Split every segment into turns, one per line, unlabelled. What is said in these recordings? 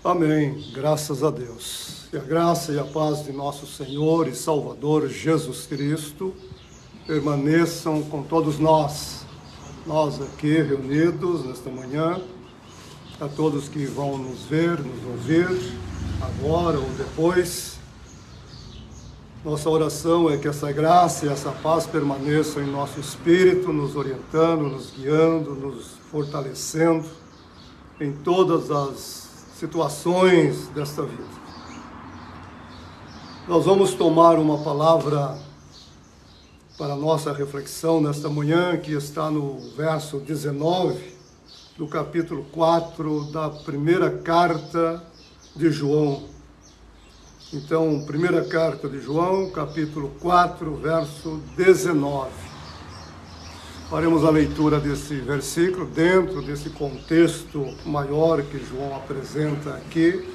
Amém. Graças a Deus. Que a graça e a paz de nosso Senhor e Salvador Jesus Cristo permaneçam com todos nós aqui reunidos nesta manhã, a todos que vão nos ver, nos ouvir, agora ou depois. Nossa oração é que essa graça e essa paz permaneçam em nosso espírito, nos orientando, nos guiando, nos fortalecendo em todas as situações desta vida. Nós vamos tomar uma palavra para a nossa reflexão nesta manhã, que está no verso 19 do capítulo 4 da primeira carta de João. Então, primeira carta de João, capítulo 4, verso 19. Faremos a leitura desse versículo dentro desse contexto maior que João apresenta aqui,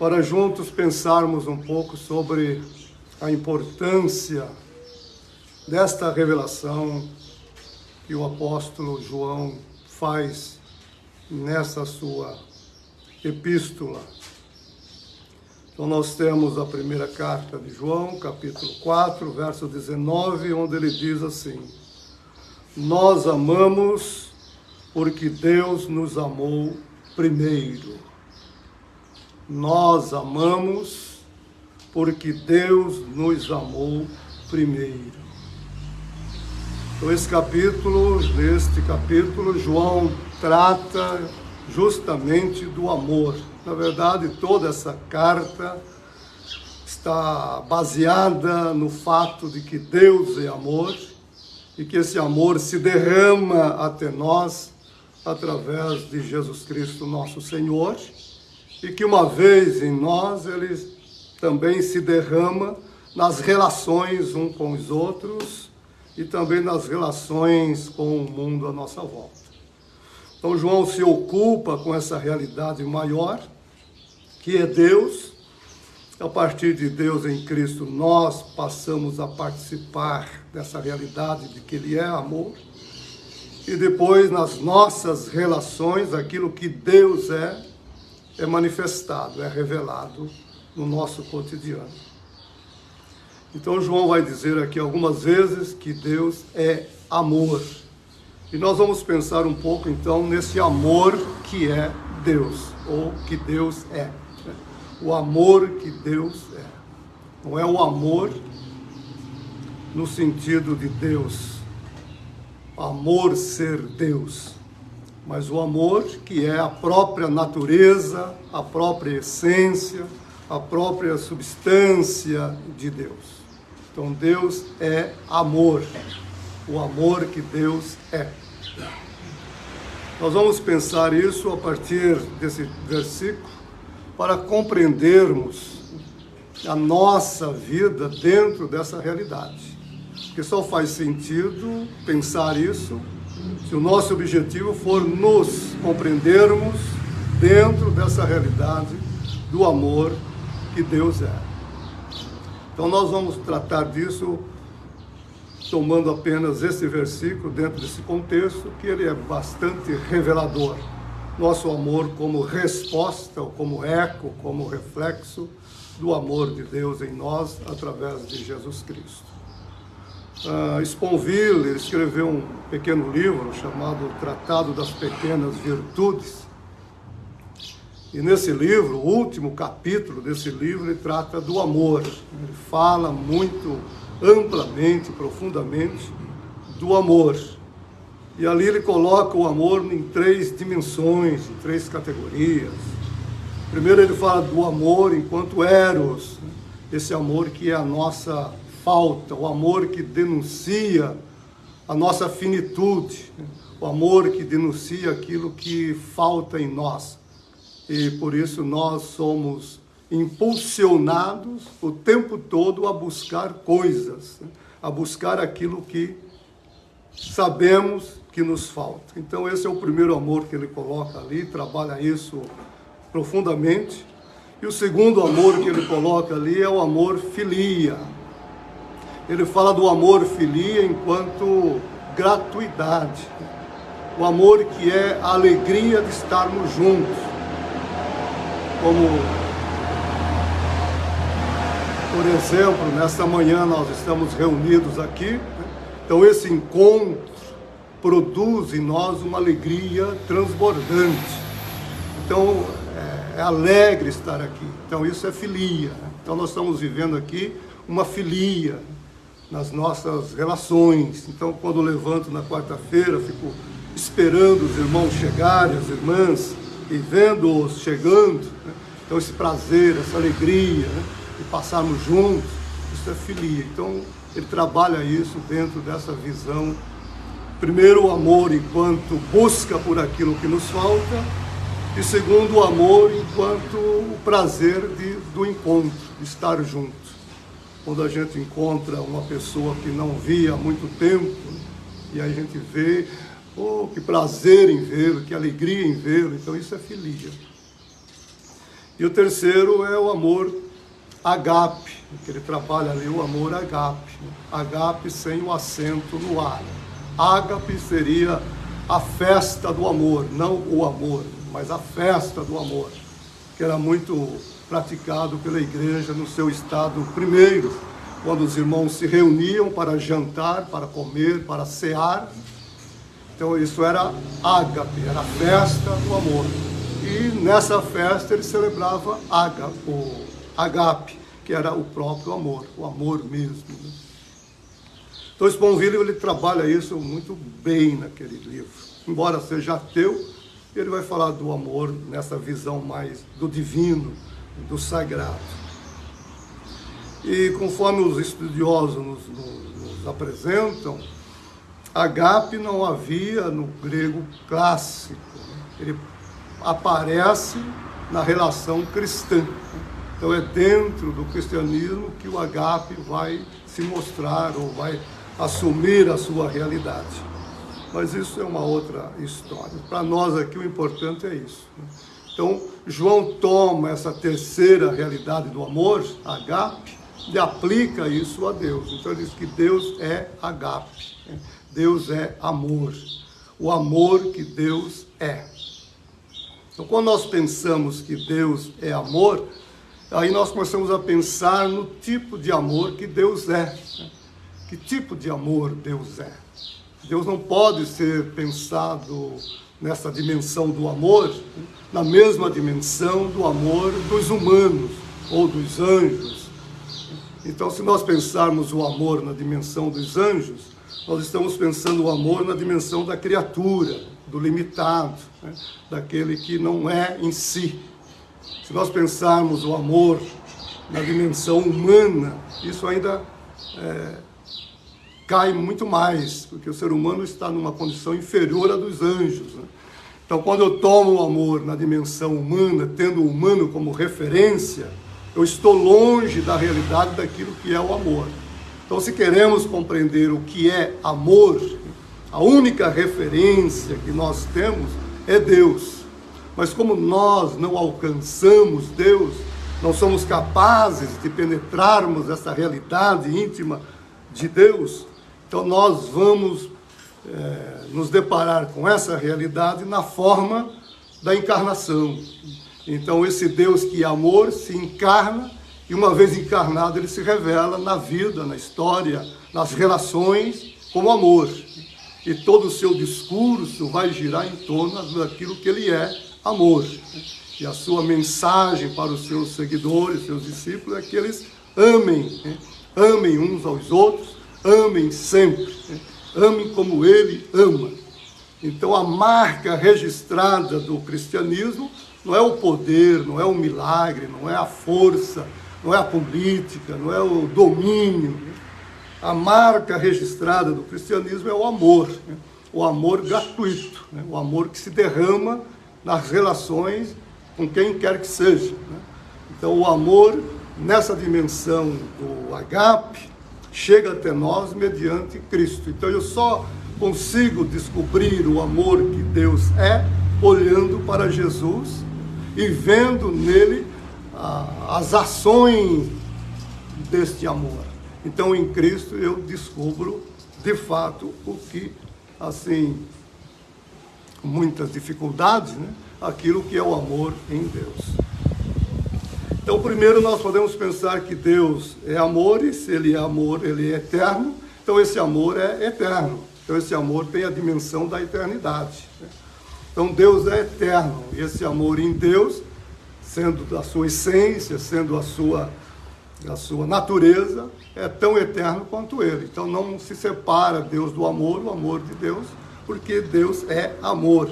para juntos pensarmos um pouco sobre a importância desta revelação que o apóstolo João faz nessa sua epístola. Então nós temos a primeira carta de João, capítulo 4, verso 19, onde ele diz assim: nós amamos porque Deus nos amou primeiro. Nós amamos porque Deus nos amou primeiro. Então neste capítulo, João trata justamente do amor. Na verdade, toda essa carta está baseada no fato de que Deus é amor e que esse amor se derrama até nós através de Jesus Cristo, nosso Senhor, e que uma vez em nós, ele também se derrama nas relações uns com os outros e também nas relações com o mundo à nossa volta. Então João se ocupa com essa realidade maior, que é Deus. A partir de Deus em Cristo, nós passamos a participar dessa realidade de que Ele é amor. E depois, nas nossas relações, aquilo que Deus é manifestado, é revelado no nosso cotidiano. Então João vai dizer aqui algumas vezes que Deus é amor. E nós vamos pensar um pouco então nesse amor que é Deus, ou que Deus é. O amor que Deus é. Não é o amor no sentido de Deus, amor ser Deus, mas o amor que é a própria natureza, a própria essência, a própria substância de Deus. Então Deus é amor, o amor que Deus é. Nós vamos pensar isso a partir desse versículo para compreendermos a nossa vida dentro dessa realidade. Porque só faz sentido pensar isso se o nosso objetivo for nos compreendermos dentro dessa realidade do amor que Deus é. Então nós vamos tratar disso tomando apenas esse versículo dentro desse contexto, que ele é bastante revelador. Nosso amor como resposta, ou como eco, como reflexo do amor de Deus em nós, através de Jesus Cristo. Sponville escreveu um pequeno livro chamado Tratado das Pequenas Virtudes. E nesse livro, o último capítulo desse livro, ele trata do amor. Ele fala muito amplamente, profundamente do amor. E ali ele coloca o amor em 3 dimensões, em 3 categorias. Primeiro ele fala do amor enquanto eros, esse amor que é a nossa falta, o amor que denuncia a nossa finitude, o amor que denuncia aquilo que falta em nós. E por isso nós somos impulsionados o tempo todo a buscar coisas, a buscar aquilo que sabemos que nos falta. Então esse é o primeiro amor que ele coloca ali, trabalha isso profundamente. E o segundo amor que ele coloca ali é o amor filia. Ele fala do amor filia enquanto gratuidade, o amor que é a alegria de estarmos juntos, como, por exemplo, nesta manhã nós estamos reunidos aqui, né? Então esse encontro produz em nós uma alegria transbordante. Então é alegre estar aqui. Então isso é filia, né? Então nós estamos vivendo aqui uma filia nas nossas relações. Então quando eu levanto na quarta-feira, fico esperando os irmãos chegarem, as irmãs, e vendo-os chegando, né? Então esse prazer, essa alegria, né? De passarmos juntos, isso é filia. Então ele trabalha isso dentro dessa visão. Primeiro, o amor enquanto busca por aquilo que nos falta, e segundo, o amor enquanto o prazer do encontro, de estar junto. Quando a gente encontra uma pessoa que não via há muito tempo, e aí a gente vê, oh, que prazer em vê-lo, que alegria em vê-lo, então isso é filia. E o terceiro é o amor agape, que ele trabalha ali, o amor agape. Agape sem o acento no ar. Ágape seria a festa do amor, não o amor, mas a festa do amor, que era muito praticado pela igreja no seu estado primeiro, quando os irmãos se reuniam para jantar, para comer, para cear. Então isso era ágape, era a festa do amor. E nessa festa ele celebrava o agape, que era o próprio amor, o amor mesmo, né? Então Sponville, ele trabalha isso muito bem naquele livro. Embora seja ateu, ele vai falar do amor nessa visão mais do divino, do sagrado. E conforme os estudiosos nos apresentam, agape não havia no grego clássico, né? Ele aparece na relação cristã. Então é dentro do cristianismo que o agape vai se mostrar ou vai assumir a sua realidade. Mas isso é uma outra história. Para nós aqui o importante é isso, né? Então João toma essa terceira realidade do amor, agape, e aplica isso a Deus. Então ele diz que Deus é agape, né? Deus é amor, o amor que Deus é. Então quando nós pensamos que Deus é amor, aí nós começamos a pensar no tipo de amor que Deus é, né? Que tipo de amor Deus é? Deus não pode ser pensado nessa dimensão do amor, né? Na mesma dimensão do amor dos humanos ou dos anjos. Então, se nós pensarmos o amor na dimensão dos anjos, nós estamos pensando o amor na dimensão da criatura, do limitado, né? Daquele que não é em si. Se nós pensarmos o amor na dimensão humana, isso ainda cai muito mais, porque o ser humano está numa condição inferior à dos anjos, né? Então, quando eu tomo o amor na dimensão humana, tendo o humano como referência, eu estou longe da realidade daquilo que é o amor. Então, se queremos compreender o que é amor, a única referência que nós temos é Deus. Mas como nós não alcançamos Deus, não somos capazes de penetrarmos essa realidade íntima de Deus, então nós vamos nos deparar com essa realidade na forma da encarnação. Então esse Deus que é amor se encarna, e uma vez encarnado ele se revela na vida, na história, nas relações como amor. E todo o seu discurso vai girar em torno daquilo que ele é, amor. E a sua mensagem para os seus seguidores, seus discípulos, é que eles amem, né? Amem uns aos outros, amem sempre, né? Amem como ele ama. Então a marca registrada do cristianismo não é o poder, não é o milagre, não é a força, não é a política, não é o domínio. A marca registrada do cristianismo é o amor, né? O amor gratuito, né? O amor que se derrama nas relações com quem quer que seja, né? Então o amor nessa dimensão do agape chega até nós mediante Cristo. Então eu só consigo descobrir o amor que Deus é olhando para Jesus e vendo nele as ações deste amor. Então em Cristo eu descubro de fato o que, assim, com muitas dificuldades, né? Aquilo que é o amor em Deus. Então, primeiro nós podemos pensar que Deus é amor, e se Ele é amor, Ele é eterno, então esse amor é eterno. Então esse amor tem a dimensão da eternidade. Então Deus é eterno, e esse amor em Deus, sendo da sua essência, sendo a sua natureza, é tão eterno quanto Ele. Então não se separa Deus do amor, o amor de Deus, porque Deus é amor.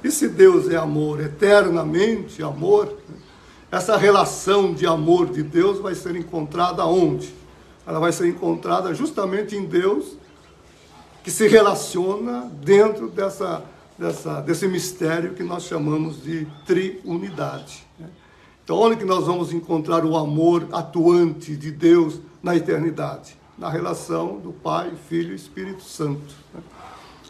E se Deus é amor, eternamente amor, essa relação de amor de Deus vai ser encontrada onde? Ela vai ser encontrada justamente em Deus, que se relaciona dentro desse mistério que nós chamamos de triunidade. Então, onde que nós vamos encontrar o amor atuante de Deus na eternidade? Na relação do Pai, Filho e Espírito Santo.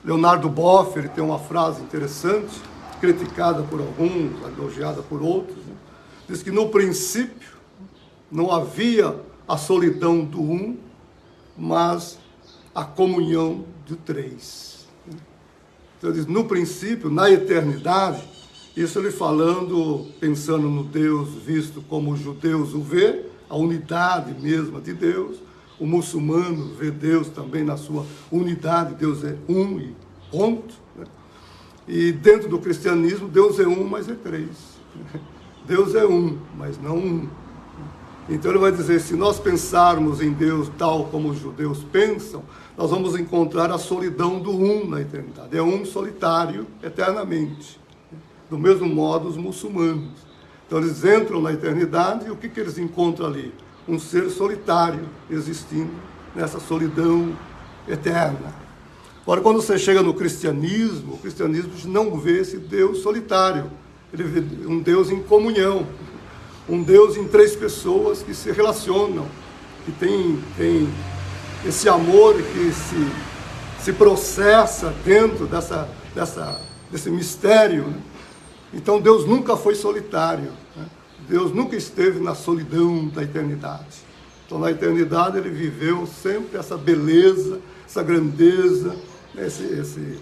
Leonardo Boff, ele tem uma frase interessante, criticada por alguns, elogiada por outros, diz que no princípio não havia a solidão do um, mas a comunhão do três. Então ele diz, no princípio, na eternidade, isso ele falando, pensando no Deus visto como os judeus o vê, a unidade mesma de Deus, o muçulmano vê Deus também na sua unidade, Deus é um e ponto. E dentro do cristianismo, Deus é um, mas é três. Deus é um, mas não um. Então ele vai dizer, se nós pensarmos em Deus tal como os judeus pensam, nós vamos encontrar a solidão do um na eternidade. É um solitário eternamente. Do mesmo modo os muçulmanos. Então eles entram na eternidade e o que eles encontram ali? Um ser solitário existindo nessa solidão eterna. Agora, quando você chega no cristianismo, o cristianismo não vê esse Deus solitário. Ele vê um Deus em comunhão, um Deus em três pessoas que se relacionam, que tem esse amor que se processa dentro desse mistério. Então Deus nunca foi solitário, Deus nunca esteve na solidão da eternidade. Então na eternidade ele viveu sempre essa beleza, essa grandeza, essa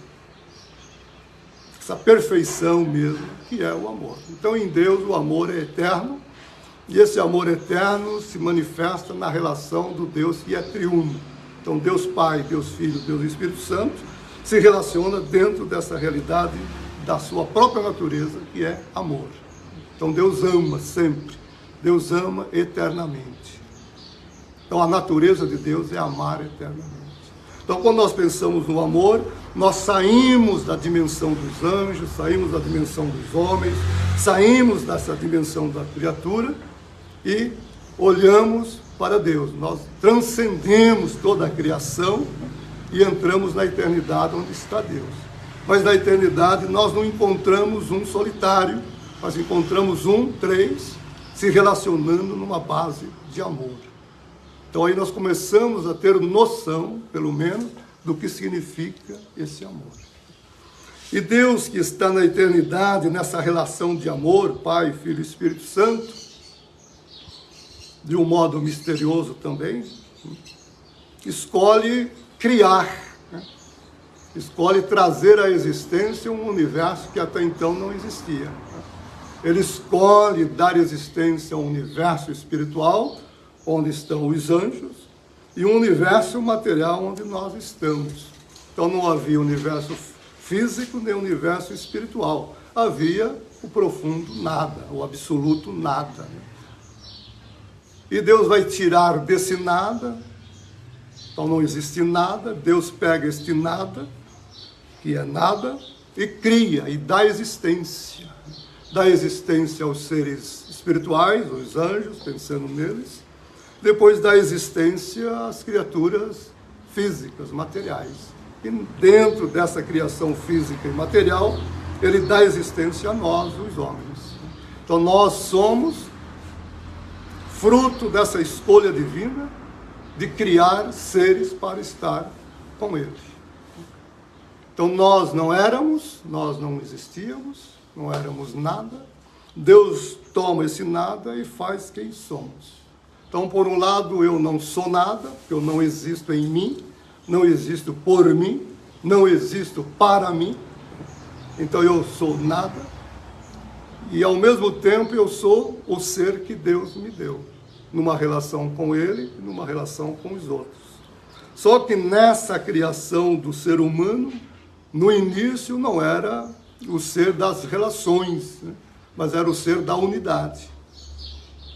perfeição mesmo, que é o amor. Então em Deus o amor é eterno, e esse amor eterno se manifesta na relação do Deus que é triuno. Então Deus Pai, Deus Filho, Deus Espírito Santo se relaciona dentro dessa realidade da sua própria natureza, que é amor. Então Deus ama sempre, Deus ama eternamente. Então a natureza de Deus é amar eternamente. Então quando nós pensamos no amor, nós saímos da dimensão dos anjos, saímos da dimensão dos homens, saímos dessa dimensão da criatura e olhamos para Deus. Nós transcendemos toda a criação e entramos na eternidade onde está Deus. Mas na eternidade nós não encontramos um solitário, mas encontramos três, se relacionando numa base de amor. Então aí nós começamos a ter noção, pelo menos, do que significa esse amor. E Deus que está na eternidade, nessa relação de amor, Pai, Filho e Espírito Santo, de um modo misterioso também, escolhe criar, escolhe trazer à existência um universo que até então não existia. Ele escolhe dar existência a um universo espiritual, onde estão os anjos, e um universo material onde nós estamos. Então não havia universo físico nem universo espiritual. Havia o profundo nada, o absoluto nada. E Deus vai tirar desse nada, então não existe nada, Deus pega este nada, que é nada, e cria, e dá existência. Dá existência aos seres espirituais, os anjos, pensando neles. Depois dá existência às criaturas físicas, materiais. E dentro dessa criação física e material, ele dá existência a nós, os homens. Então nós somos fruto dessa escolha divina de criar seres para estar com ele. Então nós não éramos, nós não existíamos, não éramos nada. Deus toma esse nada e faz quem somos. Então, por um lado, eu não sou nada, porque eu não existo em mim, não existo por mim, não existo para mim. Então, eu sou nada. e ao mesmo tempo eu sou o ser que Deus me deu, numa relação com Ele e numa relação com os outros. Só que nessa criação do ser humano, no início não era o ser das relações, né? Mas era o ser da unidade.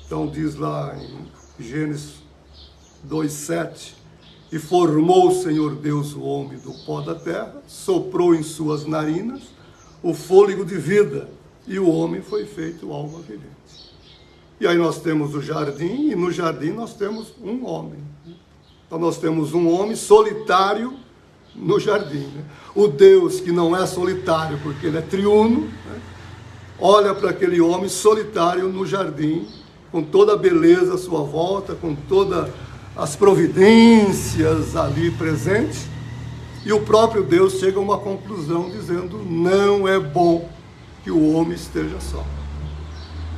Então diz lá em Gênesis 2:7, e formou o Senhor Deus o homem do pó da terra, soprou em suas narinas o fôlego de vida, e o homem foi feito alma vivente. E aí nós temos o jardim, e no jardim nós temos um homem. Então nós temos um homem solitário no jardim, né? O Deus que não é solitário, porque ele é triuno, né? Olha para aquele homem solitário no jardim, com toda a beleza à sua volta, com todas as providências ali presentes, e o próprio Deus chega a uma conclusão dizendo: não é bom que o homem esteja só.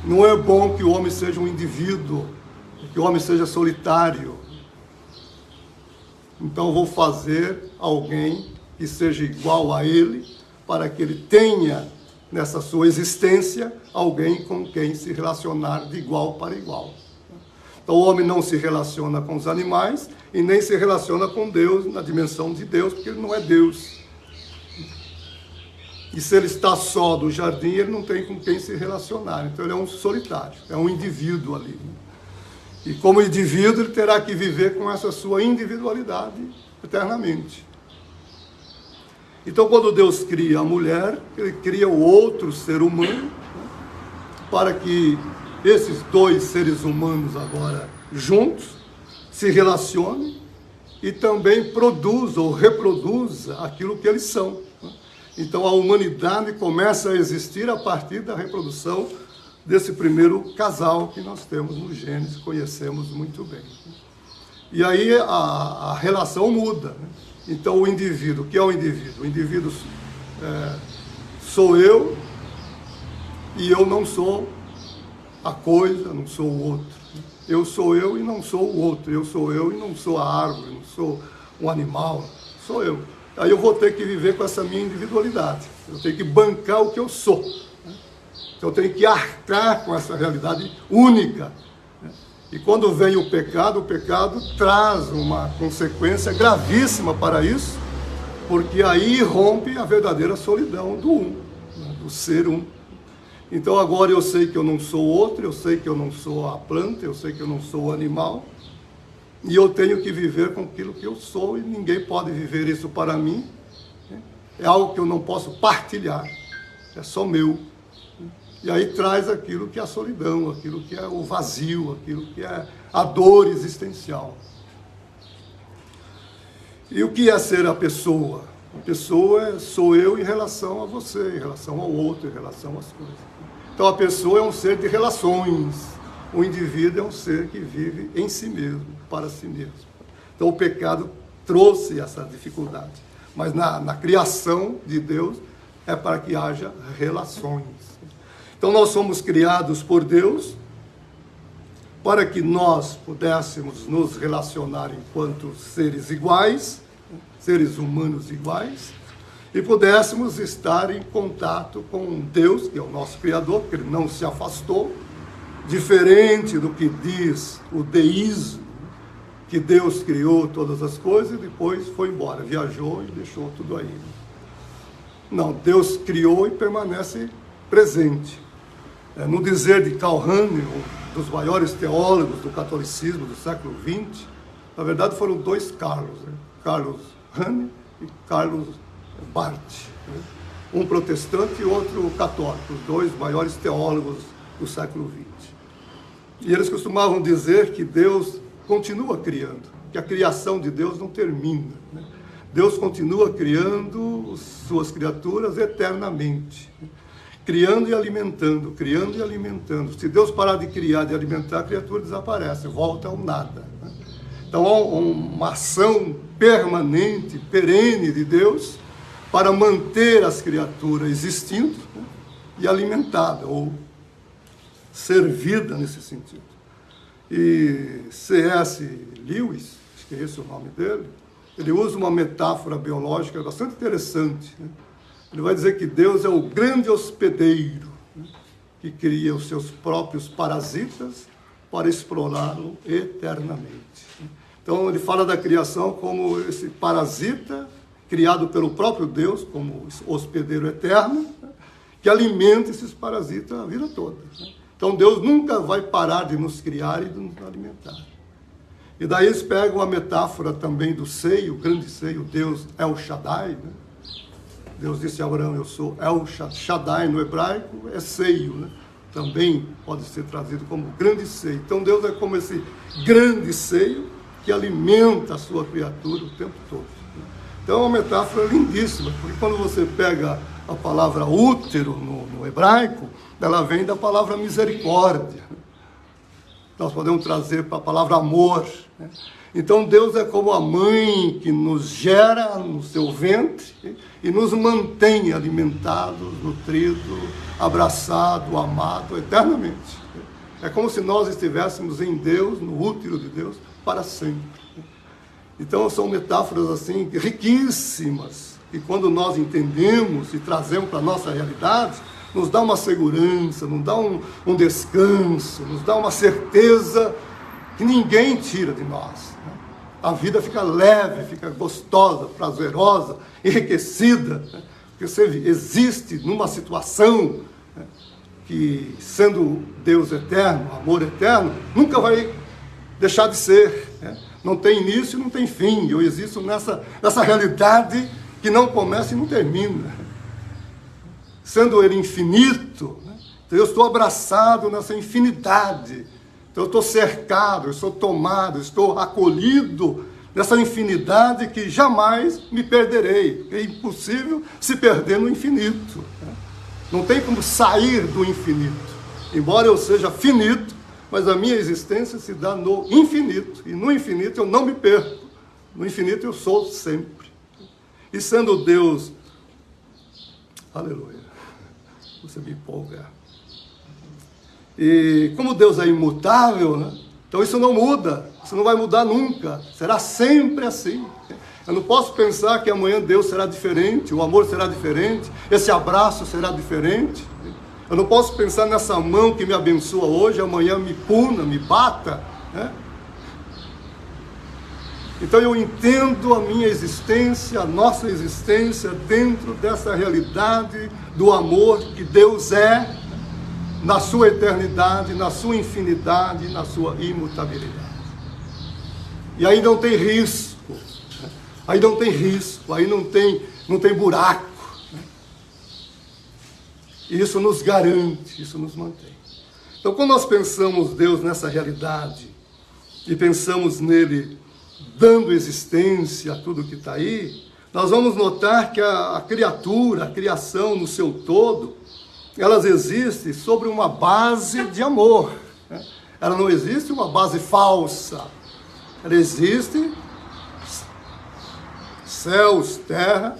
Não é bom que o homem seja um indivíduo, que o homem seja solitário. Então vou fazer alguém que seja igual a ele, para que ele tenha nessa sua existência alguém com quem se relacionar de igual para igual. Então o homem não se relaciona com os animais e nem se relaciona com Deus, na dimensão de Deus, porque ele não é Deus. E se ele está só do jardim, ele não tem com quem se relacionar. Então ele é um solitário, é um indivíduo ali. E como indivíduo, ele terá que viver com essa sua individualidade eternamente. Então, quando Deus cria a mulher, ele cria o outro ser humano, né, para que esses dois seres humanos agora juntos se relacionem e também produzam ou reproduzam aquilo que eles são, né? Então, a humanidade começa a existir a partir da reprodução desse primeiro casal que nós temos no Gênesis, conhecemos muito bem. E aí a relação muda, né? Então o indivíduo, o que é o indivíduo? O indivíduo sou eu, e eu não sou a coisa, não sou o outro. Eu sou eu e não sou o outro. Eu sou eu e não sou a árvore, não sou um animal, sou eu. Aí eu vou ter que viver com essa minha individualidade. Eu tenho que bancar o que eu sou. Então eu tenho que arcar com essa realidade única. E quando vem o pecado traz uma consequência gravíssima para isso, porque aí rompe a verdadeira solidão do um, né, do ser um. Então agora eu sei que eu não sou outro, eu sei que eu não sou a planta, eu sei que eu não sou o animal, e eu tenho que viver com aquilo que eu sou, e ninguém pode viver isso para mim, né? É algo que eu não posso partilhar, é só meu. E aí traz aquilo que é a solidão, aquilo que é o vazio, aquilo que é a dor existencial. E o que é ser a pessoa? A pessoa sou eu em relação a você, em relação ao outro, em relação às coisas. Então a pessoa é um ser de relações. O indivíduo é um ser que vive em si mesmo, para si mesmo. Então o pecado trouxe essa dificuldade. Mas na criação de Deus é para que haja relações. Então nós somos criados por Deus para que nós pudéssemos nos relacionar enquanto seres iguais, seres humanos iguais, e pudéssemos estar em contato com Deus, que é o nosso Criador, porque Ele não se afastou, diferente do que diz o deísmo, que Deus criou todas as coisas e depois foi embora, viajou e deixou tudo aí. Não, Deus criou e permanece presente. No dizer de Karl Rahner, um dos maiores teólogos do catolicismo do século XX, na verdade foram dois Carlos, né? Carlos Rahner e Carlos Barth, né? Um protestante e outro católico, os dois maiores teólogos do século XX. E eles costumavam dizer que Deus continua criando, que a criação de Deus não termina, né? Deus continua criando suas criaturas eternamente, né? Criando e alimentando, criando e alimentando. Se Deus parar de criar, de alimentar, a criatura desaparece, volta ao nada, né? Então há uma ação permanente, perene de Deus para manter as criaturas existindo, né, e alimentada, ou servida nesse sentido. E C.S. Lewis, acho que é esse o nome dele, ele usa uma metáfora biológica bastante interessante, né? Ele vai dizer que Deus é o grande hospedeiro, né? que cria os seus próprios parasitas para explorá-lo eternamente. Então ele fala da criação como esse parasita criado pelo próprio Deus, como hospedeiro eterno, que alimenta esses parasitas a vida toda. Então Deus nunca vai parar de nos criar e de nos alimentar. E daí eles pegam a metáfora também do seio, o grande seio, Deus El Shaddai, né? Deus disse a Abraão, eu sou El Shaddai no hebraico, é seio, né? Também pode ser trazido como grande seio. Então Deus é como esse grande seio que alimenta a sua criatura o tempo todo. Então é uma metáfora lindíssima, porque quando você pega a palavra útero no hebraico, ela vem da palavra misericórdia. Nós podemos trazer para a palavra amor, né? Então Deus é como a mãe que nos gera no seu ventre e nos mantém alimentados, nutridos, abraçados, amados eternamente. É como se nós estivéssemos em Deus, no útero de Deus, para sempre. Então são metáforas assim riquíssimas, e quando nós entendemos e trazemos para a nossa realidade, nos dá uma segurança, nos dá um descanso, nos dá uma certeza que ninguém tira de nós. A vida fica leve, fica gostosa, prazerosa, enriquecida, porque você existe numa situação que, sendo Deus eterno, amor eterno, nunca vai deixar de ser. Não tem início e não tem fim. Eu existo nessa realidade que não começa e não termina. Sendo Ele infinito, então eu estou abraçado nessa infinidade. Então eu estou cercado, eu estou tomado, eu estou acolhido nessa infinidade que jamais me perderei. É impossível se perder no infinito. Não tem como sair do infinito. Embora eu seja finito, mas a minha existência se dá no infinito. E no infinito eu não me perco. No infinito eu sou sempre. E sendo Deus, aleluia, você me empolga. E como Deus é imutável, né? Então isso não muda, isso não vai mudar nunca, será sempre assim. Eu não posso pensar que amanhã Deus será diferente, o amor será diferente, esse abraço será diferente. Eu não posso pensar nessa mão que me abençoa hoje, amanhã me puna, me bata, né? Então eu entendo a minha existência, a nossa existência dentro dessa realidade do amor que Deus é, na sua eternidade, na sua infinidade, na sua imutabilidade. E aí não tem risco, né? Aí não tem risco, aí não tem buraco, né? E isso nos garante, isso nos mantém. Então quando nós pensamos Deus nessa realidade, e pensamos nele dando existência a tudo que está aí, nós vamos notar que a criatura, a criação no seu todo, elas existem sobre uma base de amor, né? Ela não existe uma base falsa. Ela existe céus, terra,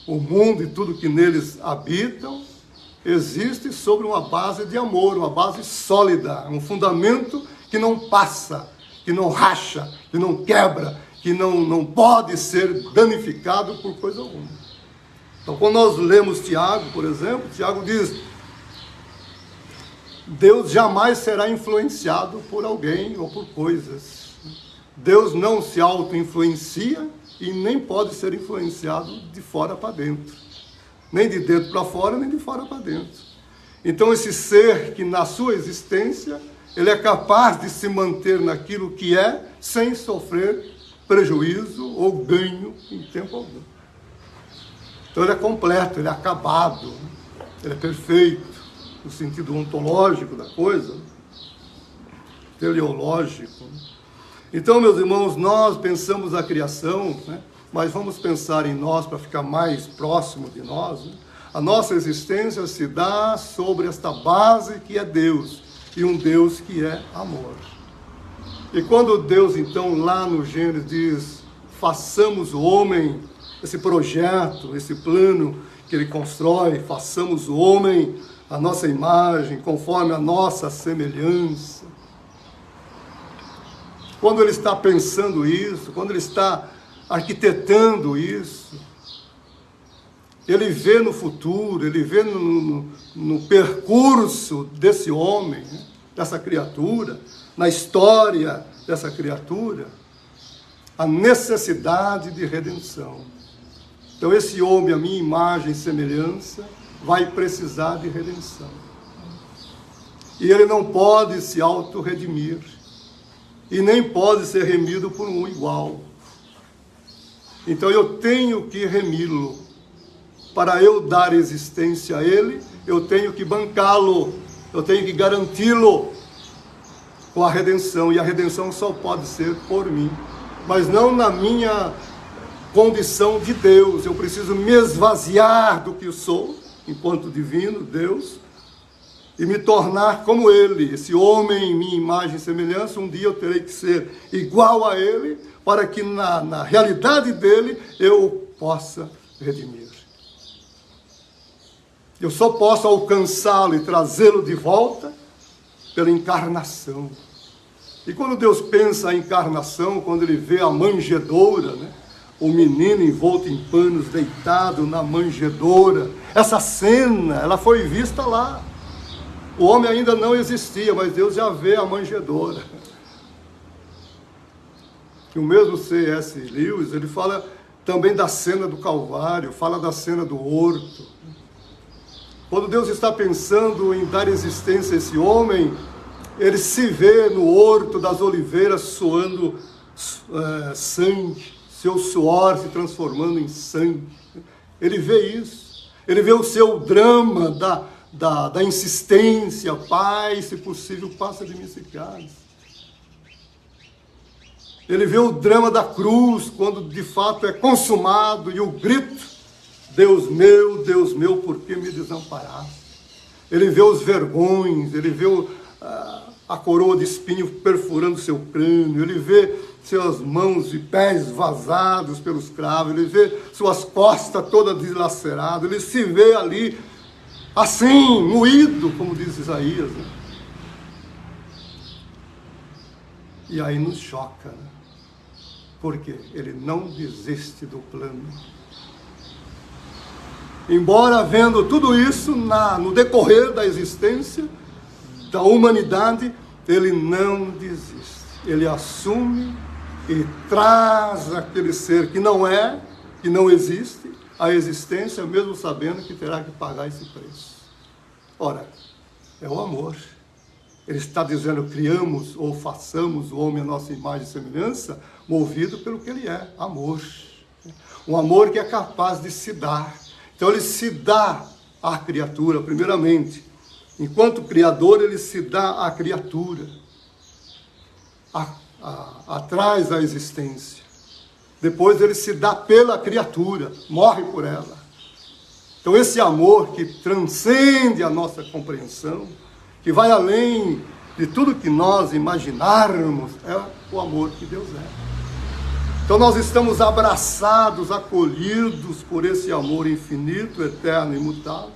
o mundo e tudo que neles habitam, existe sobre uma base de amor, uma base sólida, um fundamento que não passa, que não racha, que não quebra, que não pode ser danificado por coisa alguma. Então, quando nós lemos Tiago, por exemplo, Tiago diz: Deus jamais será influenciado por alguém ou por coisas. Deus não se auto-influencia e nem pode ser influenciado de fora para dentro. Nem de dentro para fora, nem de fora para dentro. Então, esse ser que na sua existência, ele é capaz de se manter naquilo que é, sem sofrer prejuízo ou ganho em tempo algum. Então ele é completo, ele é acabado, ele é perfeito, no sentido ontológico da coisa, teleológico. Então, meus irmãos, nós pensamos a criação, né? Mas vamos pensar em nós para ficar mais próximo de nós, né? A nossa existência se dá sobre esta base que é Deus, e um Deus que é amor. E quando Deus, então, lá no Gênesis diz, façamos o homem, esse projeto, esse plano que ele constrói, façamos o homem a nossa imagem, conforme a nossa semelhança. Quando ele está pensando isso, quando ele está arquitetando isso, Ele vê no futuro, ele vê no percurso desse homem, né? Dessa criatura, na história dessa criatura, a necessidade de redenção. Então esse homem, a minha imagem e semelhança, vai precisar de redenção. E ele não pode se auto-redimir, e nem pode ser remido por um igual. Então eu tenho que remi-lo. Para eu dar existência a ele, eu tenho que bancá-lo, eu tenho que garanti-lo com a redenção. E a redenção só pode ser por mim, mas não na minha condição de Deus. Eu preciso me esvaziar do que eu sou, enquanto divino, Deus, e me tornar como ele, esse homem em minha imagem e semelhança. Um dia eu terei que ser igual a ele, para que na realidade dele eu possa redimir. Eu só posso alcançá-lo e trazê-lo de volta pela encarnação. E quando Deus pensa a encarnação, quando ele vê a manjedoura, né? O menino envolto em panos, deitado na manjedoura, essa cena, ela foi vista lá. O homem ainda não existia, mas Deus já vê a manjedoura. E o mesmo C.S. Lewis, ele fala também da cena do Calvário, fala da cena do horto. Quando Deus está pensando em dar existência a esse homem, ele se vê no horto das oliveiras suando sangue, seu suor se transformando em sangue. Ele vê isso. Ele vê o seu drama da insistência: Pai, se possível, passa de mim esse cálice. Ele vê o drama da cruz, quando de fato é consumado, e o grito: Deus meu, por que me desamparaste? Ele vê os vergões, ele vê a coroa de espinho perfurando seu crânio, ele vê suas mãos e pés vazados pelos cravos, ele vê suas costas todas dilaceradas, ele se vê ali assim, moído, como diz Isaías, né? E aí nos choca, né? Porque ele não desiste do plano. Embora vendo tudo isso no decorrer da existência da humanidade, ele não desiste. Ele assume e traz aquele ser que não é, que não existe, à existência, mesmo sabendo que terá que pagar esse preço. Ora, é o amor. Ele está dizendo: criamos ou façamos o homem à nossa imagem e semelhança, movido pelo que ele é, amor. Um amor que é capaz de se dar. Então ele se dá à criatura, primeiramente. Enquanto Criador, ele se dá à criatura. Atrás da existência. Depois ele se dá pela criatura, morre por ela. Então esse amor que transcende a nossa compreensão, que vai além de tudo que nós imaginarmos, é o amor que Deus é. Então nós estamos abraçados, acolhidos por esse amor infinito, eterno e imutável.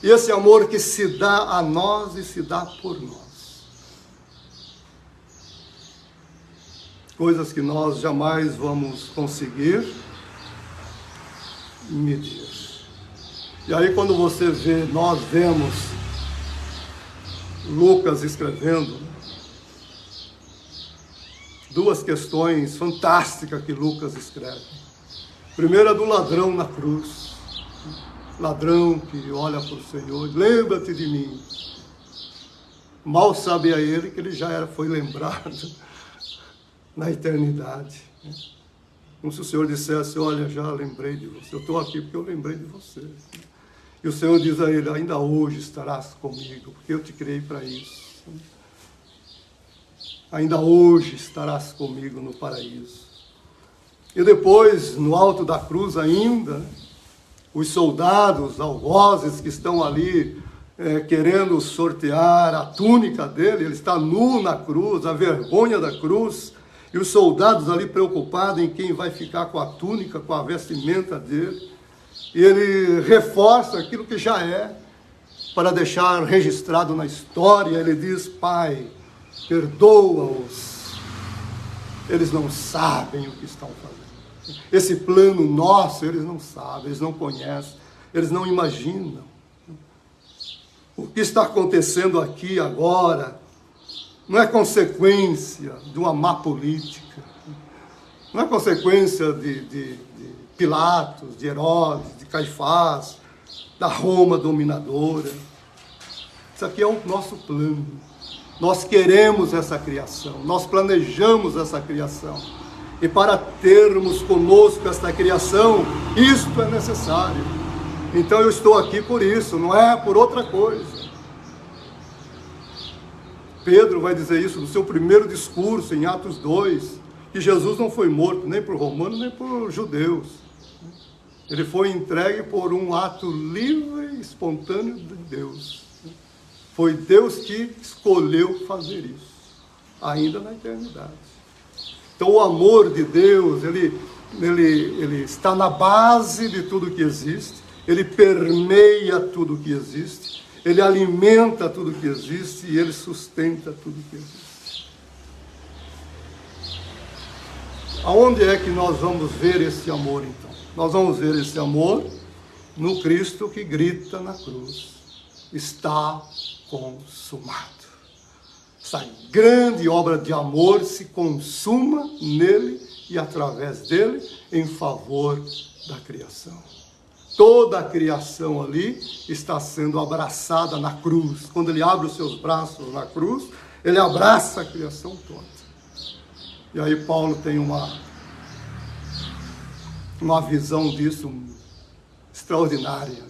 E esse amor que se dá a nós e se dá por nós. Coisas que nós jamais vamos conseguir medir. E aí quando você vê, nós vemos Lucas escrevendo, duas questões fantásticas que Lucas escreve. Primeiro é do ladrão na cruz. Ladrão que olha para o Senhor: lembra-te de mim. Mal sabia ele que ele já foi lembrado na eternidade. Como se o Senhor dissesse: olha, já lembrei de você, eu estou aqui porque eu lembrei de você. E o Senhor diz a ele: ainda hoje estarás comigo, porque eu te criei para isso. Ainda hoje estarás comigo no paraíso. E depois, no alto da cruz ainda, os soldados algozes que estão ali querendo sortear a túnica dele, ele está nu na cruz, a vergonha da cruz, e os soldados ali preocupados em quem vai ficar com a túnica, com a vestimenta dele. E ele reforça aquilo que já é, para deixar registrado na história. Ele diz: Pai, perdoa-os, eles não sabem o que estão fazendo. Esse plano nosso, eles não sabem, eles não conhecem. eles não imaginam. O que está acontecendo aqui agora não é consequência de uma má política, não é consequência de Pilatos, de Herodes, de Caifás, da Roma dominadora. Isso aqui é o nosso plano. Nós queremos essa criação, nós planejamos essa criação. E para termos conosco esta criação, isto é necessário. Então eu estou aqui por isso, não é por outra coisa. Pedro vai dizer isso no seu primeiro discurso, em Atos 2, que Jesus não foi morto nem por romanos, nem por judeus. Ele foi entregue por um ato livre e espontâneo de Deus. Foi Deus que escolheu fazer isso, ainda na eternidade. Então o amor de Deus, ele está na base de tudo que existe, ele permeia tudo que existe, ele alimenta tudo que existe e ele sustenta tudo que existe. Aonde é que nós vamos ver esse amor então? Nós vamos ver esse amor no Cristo que grita na cruz: está consumado. Essa grande obra de amor se consuma nele e através dele em favor da criação. Toda a criação ali está sendo abraçada na cruz. Quando ele abre os seus braços na cruz, ele abraça a criação toda. E aí Paulo tem uma visão disso extraordinária.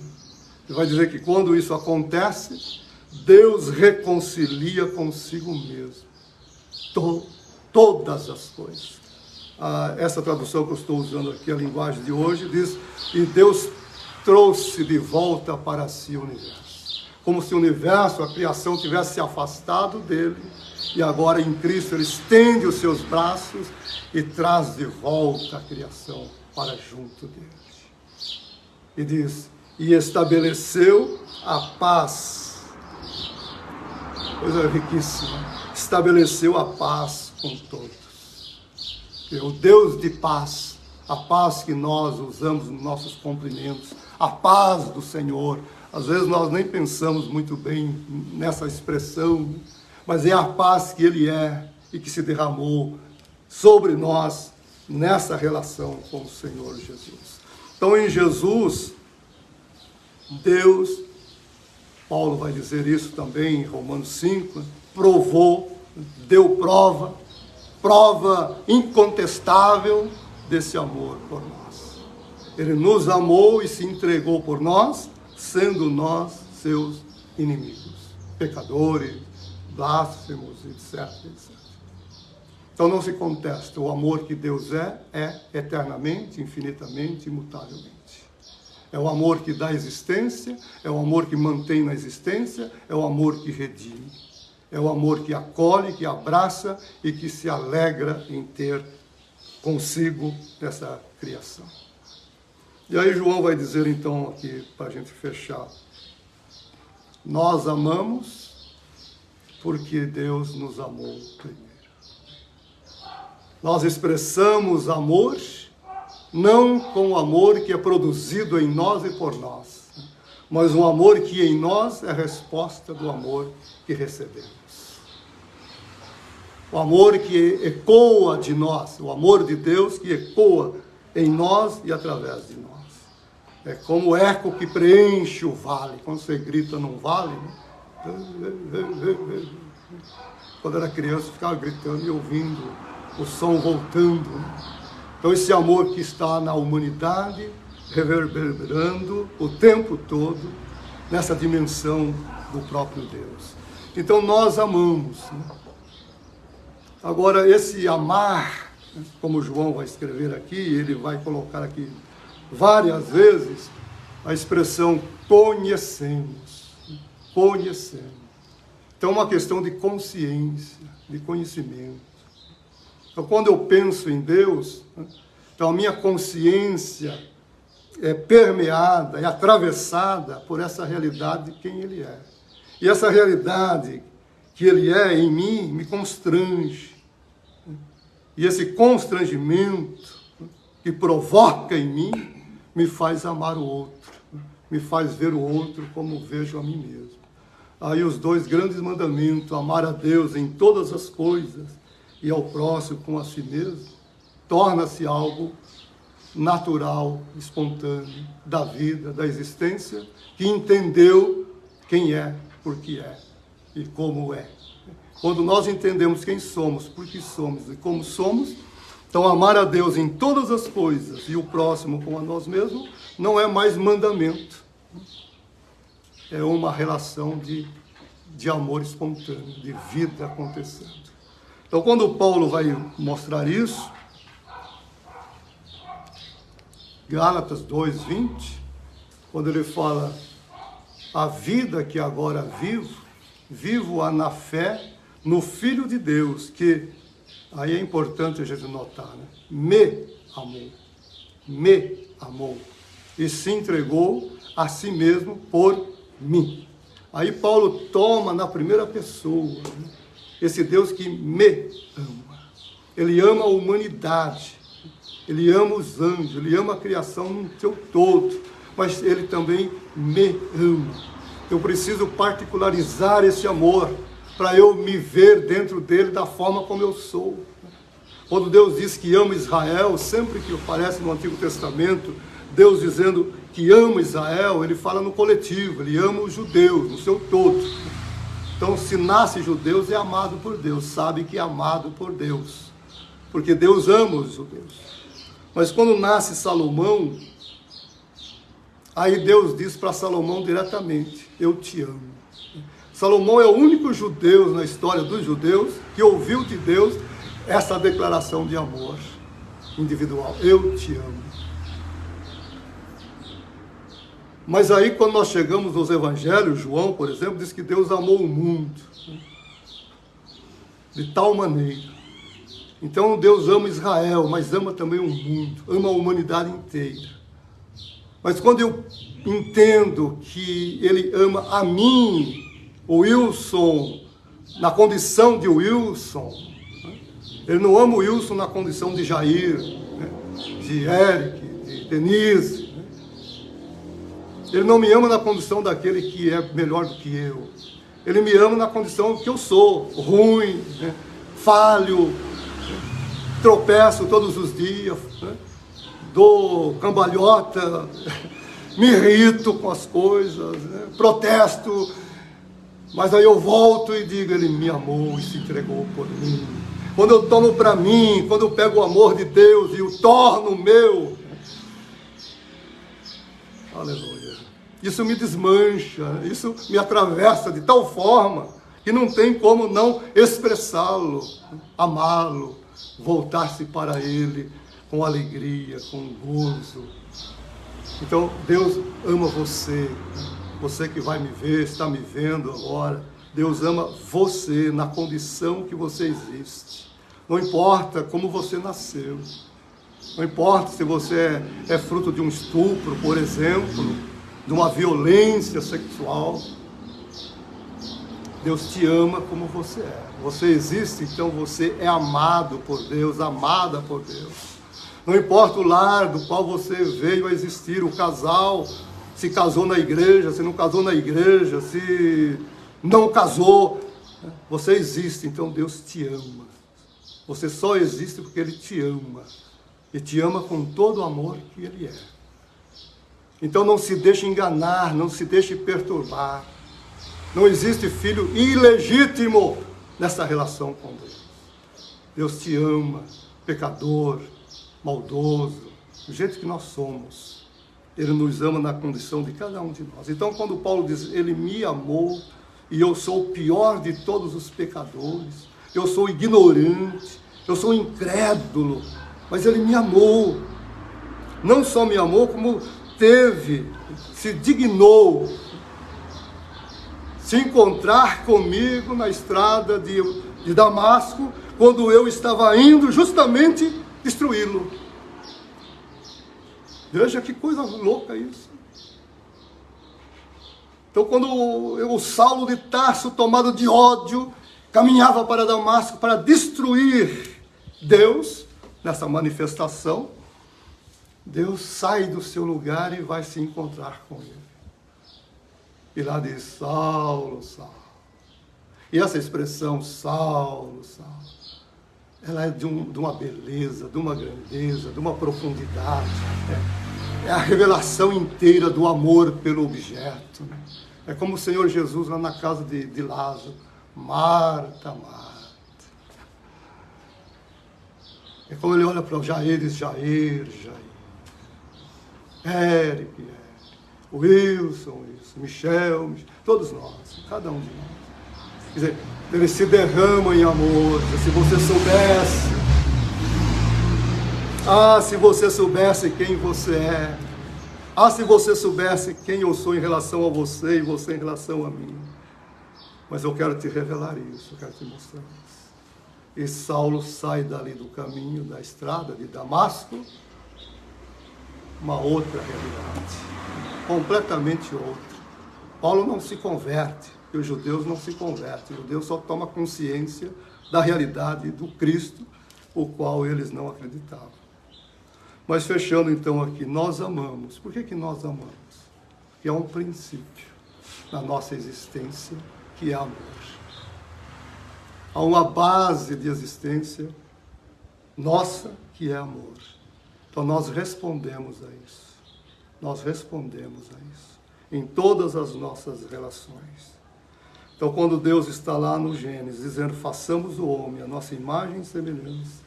Ele vai dizer que quando isso acontece, Deus reconcilia consigo mesmo todas as coisas. Essa tradução que eu estou usando aqui, a linguagem de hoje, diz: e Deus trouxe de volta para si o universo. Como se o universo, a criação, tivesse se afastado dele, e agora em Cristo ele estende os seus braços e traz de volta a criação para junto dele. E diz: e estabeleceu a paz. Coisa riquíssima. Estabeleceu a paz com todos. O Deus de paz, a paz que nós usamos nos nossos cumprimentos, a paz do Senhor. Às vezes nós nem pensamos muito bem nessa expressão, mas é a paz que Ele é e que se derramou sobre nós nessa relação com o Senhor Jesus. Então, em Jesus, Deus, Paulo vai dizer isso também em Romanos 5, provou, deu prova incontestável desse amor por nós. Ele nos amou e se entregou por nós, sendo nós seus inimigos, pecadores, blasfemos, etc. Então não se contesta, o amor que Deus é eternamente, infinitamente, imutavelmente. É o amor que dá existência, é o amor que mantém na existência, é o amor que redime. É o amor que acolhe, que abraça e que se alegra em ter consigo essa criação. E aí João vai dizer então aqui, para a gente fechar: nós amamos porque Deus nos amou primeiro. Nós expressamos amor não com o amor que é produzido em nós e por nós, mas um amor que em nós é a resposta do amor que recebemos. O amor que ecoa de nós, o amor de Deus que ecoa em nós e através de nós. É como o eco que preenche o vale. Quando você grita num vale, né? Quando era criança, eu ficava gritando e ouvindo o som voltando. Então esse amor que está na humanidade, reverberando o tempo todo, nessa dimensão do próprio Deus. Então nós amamos, né? Agora, esse amar, como João vai escrever aqui, ele vai colocar aqui várias vezes a expressão conhecemos. Conhecemos. Então, é uma questão de consciência, de conhecimento. Então, quando eu penso em Deus, então a minha consciência é permeada, é atravessada por essa realidade de quem Ele é. E essa realidade que Ele é em mim me constrange. E esse constrangimento que provoca em mim me faz amar o outro, me faz ver o outro como vejo a mim mesmo. Aí os dois grandes mandamentos, amar a Deus em todas as coisas e ao próximo como a si mesmo, torna-se algo natural, espontâneo, da vida, da existência, que entendeu quem é, por que é e como é. Quando nós entendemos quem somos, por que somos e como somos, então amar a Deus em todas as coisas e o próximo como a nós mesmos, não é mais mandamento. É uma relação de amor espontâneo, de vida acontecendo. Então, quando Paulo vai mostrar isso, Gálatas 2:20, quando ele fala, a vida que agora vivo, vivo-a na fé no Filho de Deus, que, aí é importante a gente notar, né? Me amou, e se entregou a si mesmo por mim. Aí Paulo toma na primeira pessoa, né? Esse Deus que me ama. Ele ama a humanidade, ele ama os anjos, ele ama a criação no seu todo, mas ele também me ama. Eu preciso particularizar esse amor para eu me ver dentro dele da forma como eu sou. Quando Deus diz que ama Israel, sempre que aparece no Antigo Testamento, Deus dizendo que ama Israel, ele fala no coletivo, ele ama os judeus, no seu todo. Então, se nasce judeus, é amado por Deus, sabe que é amado por Deus, porque Deus ama os judeus. Mas quando nasce Salomão, aí Deus diz para Salomão diretamente, eu te amo. Salomão é o único judeu na história dos judeus que ouviu de Deus essa declaração de amor individual, eu te amo. Mas aí quando nós chegamos nos evangelhos, João, por exemplo, diz que Deus amou o mundo, né? De tal maneira. Então Deus ama Israel, mas ama também o mundo, ama a humanidade inteira. Mas quando eu entendo que ele ama a mim, o Wilson, na condição de Wilson, né? Ele não ama o Wilson na condição de Jair, né? De Eric, de Denise. Ele não me ama na condição daquele que é melhor do que eu. Ele me ama na condição que eu sou, ruim, né? Falho, né? Tropeço todos os dias, né? Dou cambalhota, me irrito com as coisas, né? Protesto, mas aí eu volto e digo, ele me amou e se entregou por mim. Quando eu tomo para mim, quando eu pego o amor de Deus e o torno meu, aleluia. Isso me desmancha, isso me atravessa de tal forma que não tem como não expressá-lo, amá-lo, voltar-se para ele com alegria, com gozo. Então, Deus ama você, você que vai me ver, está me vendo agora. Deus ama você na condição que você existe. Não importa como você nasceu, não importa se você é fruto de um estupro, por exemplo, de uma violência sexual. Deus te ama como você é. Você existe, então você é amado por Deus, amada por Deus. Não importa o lar do qual você veio a existir, o casal, se casou na igreja, se não casou na igreja, se não casou, você existe, então Deus te ama. Você só existe porque Ele te ama. E te ama com todo o amor que Ele é. Então não se deixe enganar, não se deixe perturbar. Não existe filho ilegítimo nessa relação com Deus. Deus te ama, pecador, maldoso, do jeito que nós somos. Ele nos ama na condição de cada um de nós. Então quando Paulo diz, ele me amou, e eu sou o pior de todos os pecadores, eu sou ignorante, eu sou incrédulo, mas ele me amou. Não só me amou, como se dignou se encontrar comigo na estrada de Damasco, quando eu estava indo justamente destruí-lo. Veja que coisa louca isso. Então quando o Saulo de Tarso, tomado de ódio, caminhava para Damasco para destruir Deus, nessa manifestação, Deus sai do seu lugar e vai se encontrar com ele. E lá diz, Saulo, Saulo. E essa expressão, Saulo, Saulo, ela é de uma beleza, de uma grandeza, de uma profundidade. É a revelação inteira do amor pelo objeto. É como o Senhor Jesus lá na casa de Lázaro. Marta, Marta. É como ele olha para o Jair e diz, Jair, Eric, Wilson, Michel, todos nós, cada um de nós. Quer dizer, ele se derrama em amor. Se você soubesse, se você soubesse quem você é, se você soubesse quem eu sou em relação a você e você em relação a mim. Mas eu quero te revelar isso, eu quero te mostrar isso. E Saulo sai dali do caminho, da estrada de Damasco, uma outra realidade, completamente outra. Paulo não se converte, e os judeus não se convertem, os judeus só tomam consciência da realidade do Cristo, o qual eles não acreditavam. Mas fechando então aqui, nós amamos. Por que nós amamos? Porque há um princípio na nossa existência, que é amor. Há uma base de existência nossa, que é amor. Então nós respondemos a isso. Nós respondemos a isso em todas as nossas relações. Então quando Deus está lá no Gênesis, dizendo, façamos o homem a nossa imagem e semelhança,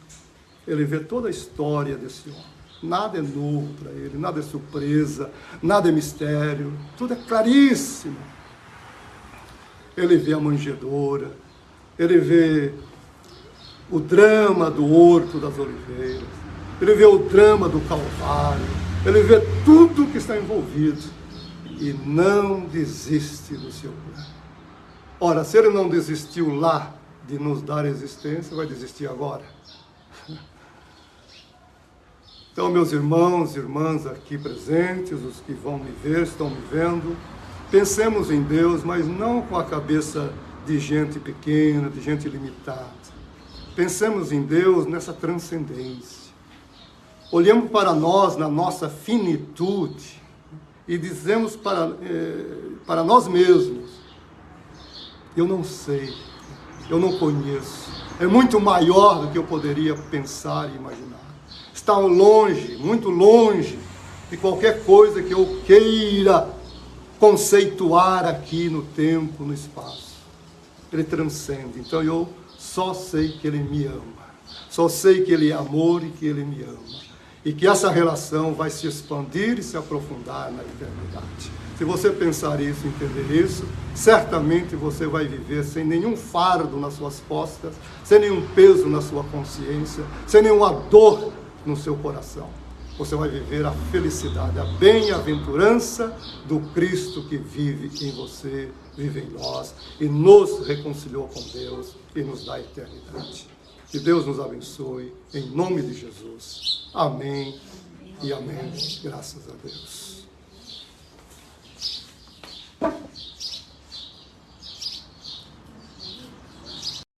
ele vê toda a história desse homem. Nada é novo para ele, nada é surpresa, nada é mistério, tudo é claríssimo. Ele vê a manjedoura, ele vê o drama do Horto das Oliveiras, ele vê o drama do Calvário, ele vê tudo que está envolvido e não desiste do seu plano. Ora, se ele não desistiu lá de nos dar existência, vai desistir agora? Então, meus irmãos e irmãs aqui presentes, os que vão me ver, estão me vendo, pensemos em Deus, mas não com a cabeça de gente pequena, de gente limitada. Pensemos em Deus nessa transcendência. Olhemos para nós, na nossa finitude, e dizemos para nós mesmos, eu não sei, eu não conheço, é muito maior do que eu poderia pensar e imaginar. Está longe, muito longe de qualquer coisa que eu queira conceituar aqui no tempo, no espaço. Ele transcende. Então eu só sei que Ele me ama. Só sei que Ele é amor e que Ele me ama. E que essa relação vai se expandir e se aprofundar na eternidade. Se você pensar isso, entender isso, certamente você vai viver sem nenhum fardo nas suas costas, sem nenhum peso na sua consciência, sem nenhuma dor no seu coração. Você vai viver a felicidade, a bem-aventurança do Cristo que vive em você, vive em nós, e nos reconciliou com Deus e nos dá a eternidade. Que Deus nos abençoe, em nome de Jesus. Amém e amém. Graças a Deus.